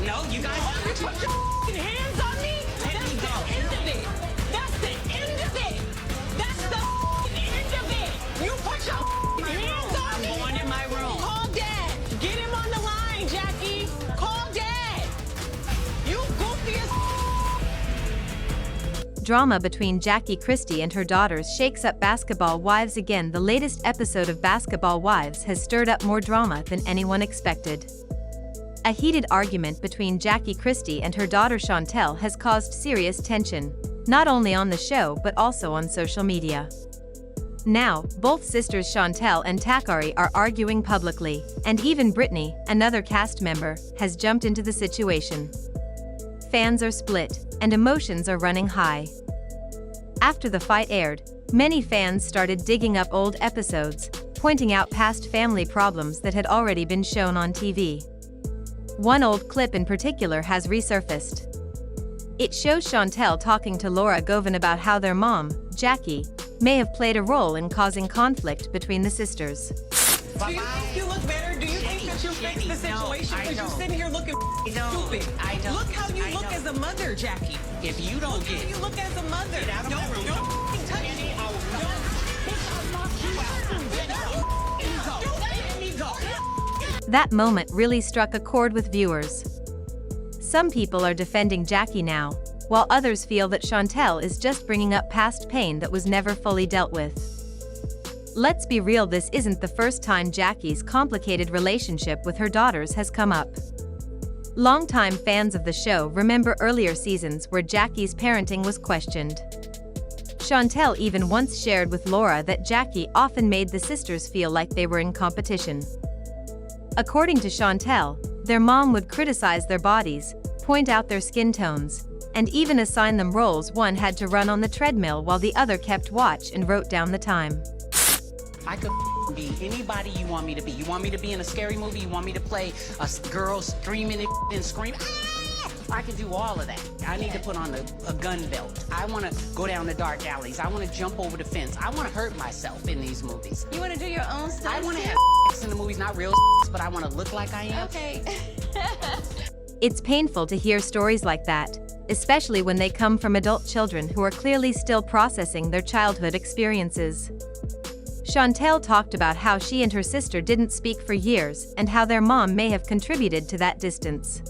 No, you guys. You put your hands on me? That's the end of it. That's the end of it. That's the end of it. You put your hands on me? I'm going in my room. Call Dad. Get him on the line, Jackie. Call Dad. You goofy as Drama between Jackie Christie and her daughters shakes up Basketball Wives again. The latest episode of Basketball Wives has stirred up more drama than anyone expected. A heated argument between Jackie Christie and her daughter Chantel has caused serious tension, not only on the show but also on social media. Now, both sisters Chantel and Thackeray are arguing publicly, and even Brittany, another cast member, has jumped into the situation. Fans are split, and emotions are running high. After the fight aired, many fans started digging up old episodes, pointing out past family problems that had already been shown on TV. One old clip in particular has resurfaced. It shows Chantel talking to Laura Govan about how their mom, Jackie, may have played a role in causing conflict between the sisters. Do you think you look better? Do you think that you fixed the situation? Because you're sitting here looking stupid. I don't. Look how you look as a mother, Jackie. If you don't Look how get you look as a mother. Get out of my room. Don't touch me. That moment really struck a chord with viewers. Some people are defending Jackie now, while others feel that Chantel is just bringing up past pain that was never fully dealt with. Let's be real, this isn't the first time Jackie's complicated relationship with her daughters has come up. Longtime fans of the show remember earlier seasons where Jackie's parenting was questioned. Chantel even once shared with Laura that Jackie often made the sisters feel like they were in competition. According to Chantel, their mom would criticize their bodies, point out their skin tones, and even assign them roles. One had to run on the treadmill while the other kept watch and wrote down the time. I could be anybody you want me to be. You want me to be in a scary movie? You want me to play a girl screaming and scream? Ah! I can do all of that. I need to put on a gun belt. I want to go down the dark alleys. I want to jump over the fence. I want to hurt myself in these movies. You want to do your own stuff? I want to have sex in the movies, not real but I want to look like I am. Okay. It's painful to hear stories like that, especially when they come from adult children who are clearly still processing their childhood experiences. Chantel talked about how she and her sister didn't speak for years and how their mom may have contributed to that distance.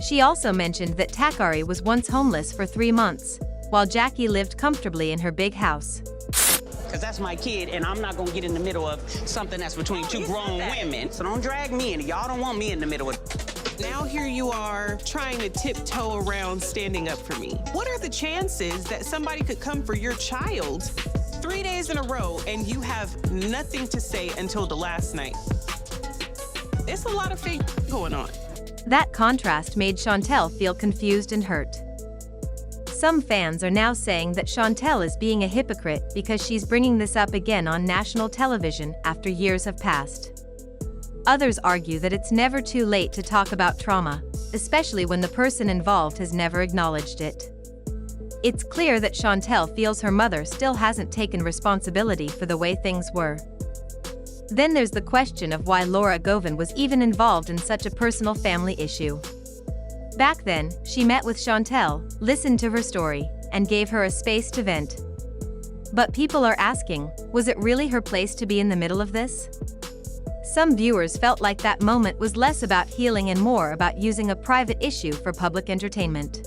She also mentioned that Thackeray was once homeless for 3 months, while Jackie lived comfortably in her big house. Because that's my kid, and I'm not going to get in the middle of something that's between two grown women. So don't drag me in. Y'all don't want me in the middle of Now here you are trying to tiptoe around standing up for me. What are the chances that somebody could come for your child 3 days in a row and you have nothing to say until the last night? It's a lot of fake going on. That contrast made Chantel feel confused and hurt. Some fans are now saying that Chantel is being a hypocrite because she's bringing this up again on national television after years have passed. Others argue that it's never too late to talk about trauma, especially when the person involved has never acknowledged it. It's clear that Chantel feels her mother still hasn't taken responsibility for the way things were. Then there's the question of why Laura Govan was even involved in such a personal family issue. Back then, she met with Chantel, listened to her story, and gave her a space to vent. But people are asking, was it really her place to be in the middle of this? Some viewers felt like that moment was less about healing and more about using a private issue for public entertainment.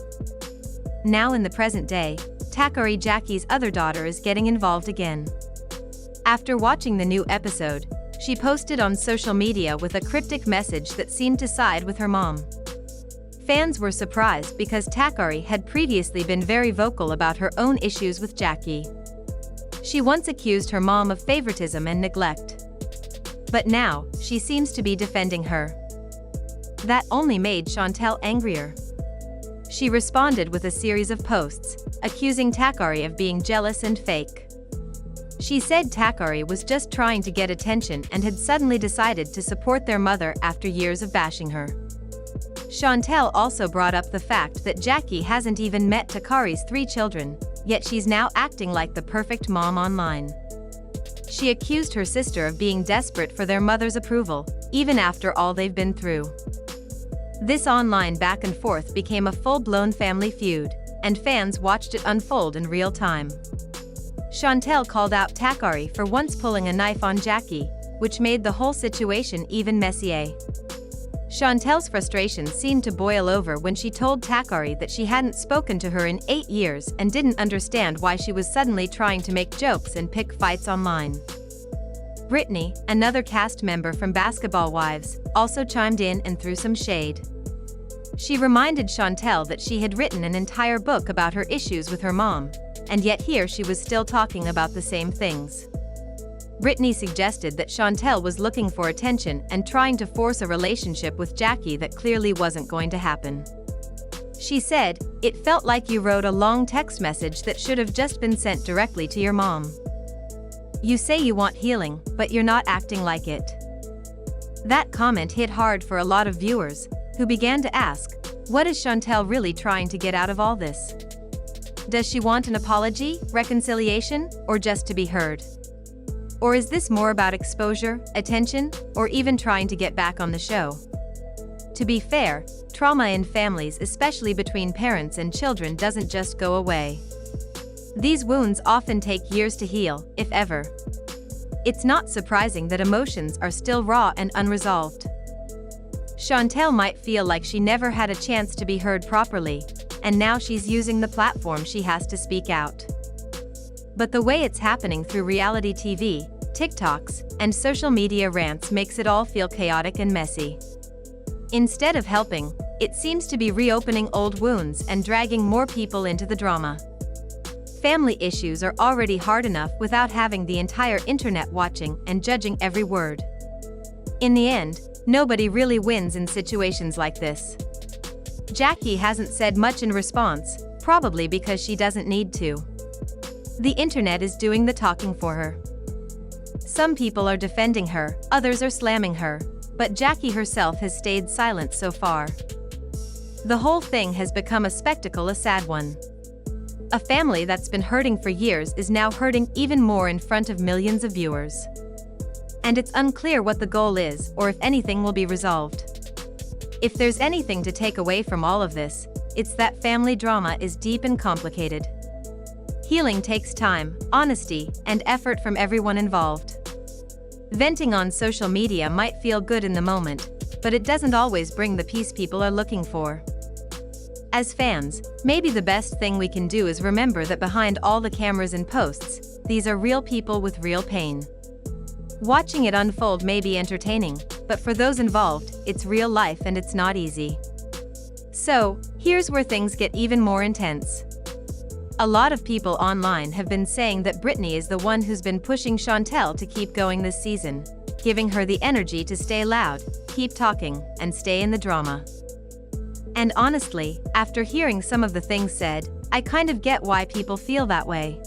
Now in the present day, Thackeray, Jackie's other daughter, is getting involved again. After watching the new episode, she posted on social media with a cryptic message that seemed to side with her mom. Fans were surprised because Thackeray had previously been very vocal about her own issues with Jackie. She once accused her mom of favoritism and neglect. But now, she seems to be defending her. That only made Chantel angrier. She responded with a series of posts, accusing Thackeray of being jealous and fake. She said Thackeray was just trying to get attention and had suddenly decided to support their mother after years of bashing her. Chantel also brought up the fact that Jackie hasn't even met Thackeray's 3 children, yet she's now acting like the perfect mom online. She accused her sister of being desperate for their mother's approval, even after all they've been through. This online back and forth became a full-blown family feud, and fans watched it unfold in real time. Chantel called out Takari for once pulling a knife on Jackie, which made the whole situation even messier. Chantel's frustration seemed to boil over when she told Takari that she hadn't spoken to her in 8 years and didn't understand why she was suddenly trying to make jokes and pick fights online. Brittany, another cast member from Basketball Wives, also chimed in and threw some shade. She reminded Chantel that she had written an entire book about her issues with her mom, and yet here she was still talking about the same things. Brittany suggested that Chantel was looking for attention and trying to force a relationship with Jackie that clearly wasn't going to happen. She said, "It felt like you wrote a long text message that should have just been sent directly to your mom. You say you want healing, but you're not acting like it." That comment hit hard for a lot of viewers, who began to ask, what is Chantel really trying to get out of all this? Does she want an apology, reconciliation, or just to be heard? Or is this more about exposure, attention, or even trying to get back on the show? To be fair, trauma in families, especially between parents and children, doesn't just go away. These wounds often take years to heal, if ever. It's not surprising that emotions are still raw and unresolved. Chantel might feel like she never had a chance to be heard properly, and now she's using the platform she has to speak out. But the way it's happening through reality TV, TikToks, and social media rants makes it all feel chaotic and messy. Instead of helping, it seems to be reopening old wounds and dragging more people into the drama. Family issues are already hard enough without having the entire internet watching and judging every word. In the end, nobody really wins in situations like this. Jackie hasn't said much in response, probably because she doesn't need to. The internet is doing the talking for her. Some people are defending her, others are slamming her, but Jackie herself has stayed silent so far. The whole thing has become a spectacle, a sad one. A family that's been hurting for years is now hurting even more in front of millions of viewers. And it's unclear what the goal is or if anything will be resolved. If there's anything to take away from all of this, it's that family drama is deep and complicated. Healing takes time, honesty, and effort from everyone involved. Venting on social media might feel good in the moment, but it doesn't always bring the peace people are looking for. As fans, maybe the best thing we can do is remember that behind all the cameras and posts, these are real people with real pain. Watching it unfold may be entertaining, but for those involved, it's real life and it's not easy. So, here's where things get even more intense. A lot of people online have been saying that Brittany is the one who's been pushing Chantel to keep going this season, giving her the energy to stay loud, keep talking, and stay in the drama. And honestly, after hearing some of the things said, I kind of get why people feel that way.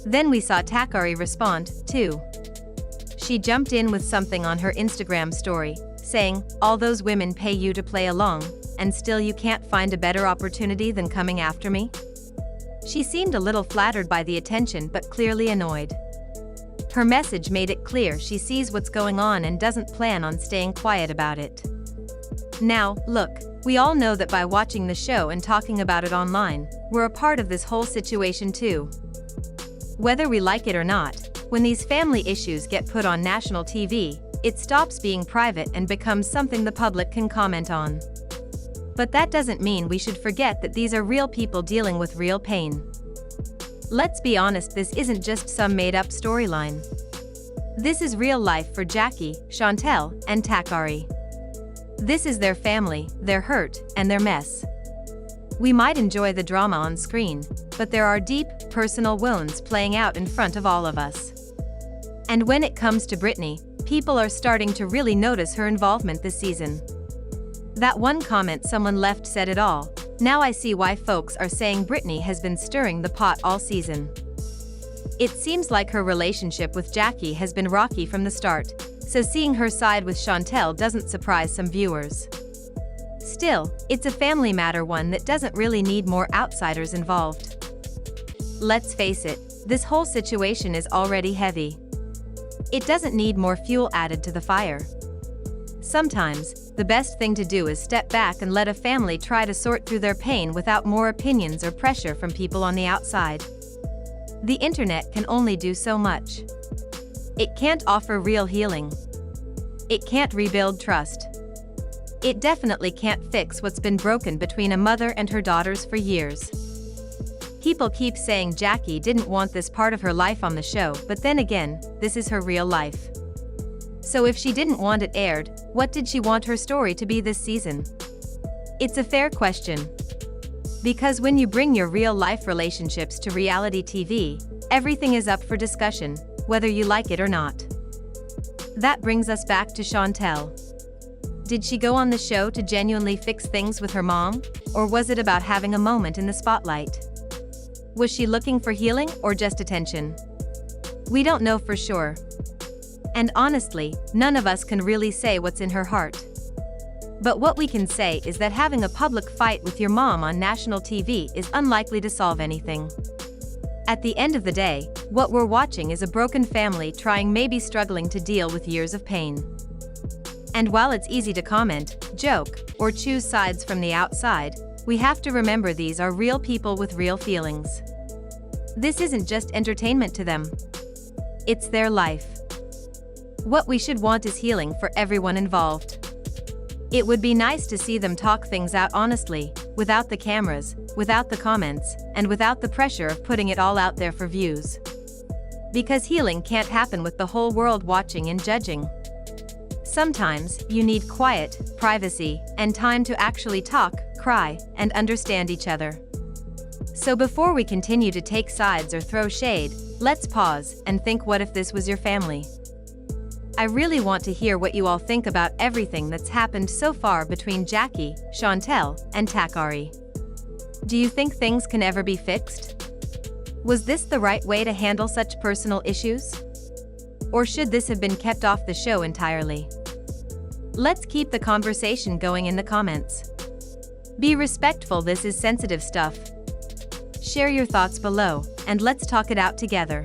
Then we saw Takari respond, too. She jumped in with something on her Instagram story, saying, "All those women pay you to play along, and still you can't find a better opportunity than coming after me?" She seemed a little flattered by the attention but clearly annoyed. Her message made it clear she sees what's going on and doesn't plan on staying quiet about it. Now, look, we all know that by watching the show and talking about it online, we're a part of this whole situation too. Whether we like it or not, when these family issues get put on national TV, it stops being private and becomes something the public can comment on. But that doesn't mean we should forget that these are real people dealing with real pain. Let's be honest, this isn't just some made-up storyline. This is real life for Jackie, Chantel, and Takari. This is their family, their hurt, and their mess. We might enjoy the drama on screen, but there are deep, personal wounds playing out in front of all of us. And when it comes to Brittany, people are starting to really notice her involvement this season. That one comment someone left said it all. Now I see why folks are saying Brittany has been stirring the pot all season. It seems like her relationship with Jackie has been rocky from the start, so seeing her side with Chantel doesn't surprise some viewers. Still, it's a family matter, one that doesn't really need more outsiders involved. Let's face it, this whole situation is already heavy. It doesn't need more fuel added to the fire. Sometimes, the best thing to do is step back and let a family try to sort through their pain without more opinions or pressure from people on the outside. The internet can only do so much. It can't offer real healing. It can't rebuild trust. It definitely can't fix what's been broken between a mother and her daughters for years. People keep saying Jackie didn't want this part of her life on the show, but then again, this is her real life. So if she didn't want it aired, what did she want her story to be this season? It's a fair question. Because when you bring your real-life relationships to reality TV, everything is up for discussion, whether you like it or not. That brings us back to Chantel. Did she go on the show to genuinely fix things with her mom, or was it about having a moment in the spotlight? Was she looking for healing or just attention? We don't know for sure. And honestly, none of us can really say what's in her heart. But what we can say is that having a public fight with your mom on national TV is unlikely to solve anything. At the end of the day, what we're watching is a broken family trying, maybe struggling to deal with years of pain. And while it's easy to comment, joke, or choose sides from the outside, we have to remember these are real people with real feelings. This isn't just entertainment to them. It's their life. What we should want is healing for everyone involved. It would be nice to see them talk things out honestly, without the cameras, without the comments, and without the pressure of putting it all out there for views. Because healing can't happen with the whole world watching and judging. Sometimes, you need quiet, privacy, and time to actually talk, cry, and understand each other. So before we continue to take sides or throw shade, let's pause and think, what if this was your family? I really want to hear what you all think about everything that's happened so far between Jackie, Chantel, and Takari. Do you think things can ever be fixed? Was this the right way to handle such personal issues? Or should this have been kept off the show entirely? Let's keep the conversation going in the comments. Be respectful, this is sensitive stuff. Share your thoughts below, and let's talk it out together.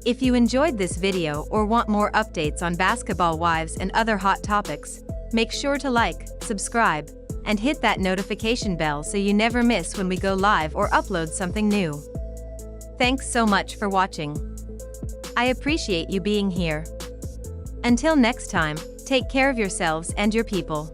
If you enjoyed this video or want more updates on basketball wives and other hot topics, make sure to like, subscribe, and hit that notification bell so you never miss when we go live or upload something new. Thanks so much for watching. I appreciate you being here. Until next time, take care of yourselves and your people.